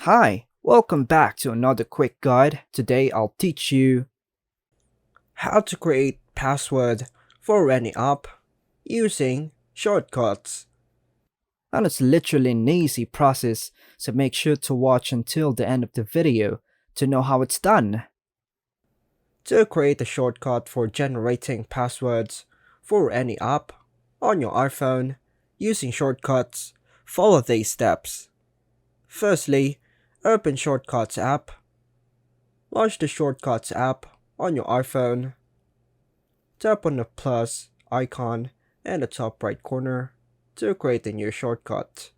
Hi, welcome back to another quick guide. Today I'll teach you how to create password for any app using shortcuts. And it's literally an easy process, so make sure to watch until the end of the video to know how it's done. To create a shortcut for generating passwords for any app on your iPhone using shortcuts, follow these steps. Firstly, open Shortcuts app. Launch the Shortcuts app on your iPhone. Tap on the plus icon in the top right corner to create a new shortcut.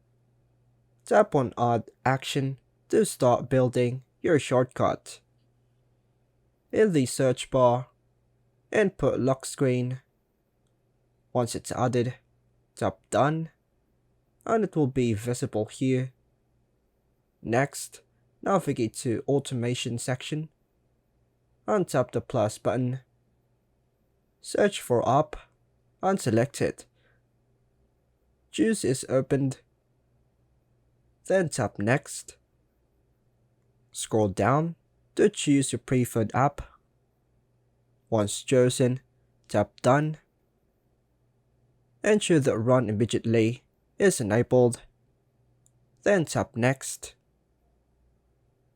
Tap on Add Action to start building your shortcut. In the search bar, input lock screen. Once it's added, tap Done, and it will be visible here. Next, navigate to Automation section and tap the plus button. Search for app and select it. Choose is opened. Then tap Next. Scroll down to choose your preferred app. Once chosen, tap Done. Ensure that Run Immediately is enabled. Then tap Next.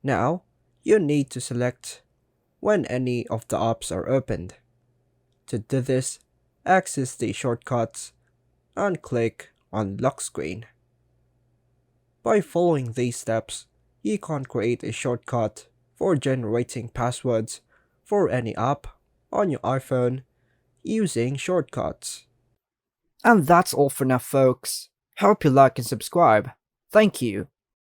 Now, you need to select when any of the apps are opened. To do this, access the shortcuts and click on Lock Screen. By following these steps, you can create a shortcut for generating passwords for any app on your iPhone using shortcuts. And that's all for now, folks. Hope you like and subscribe. Thank you.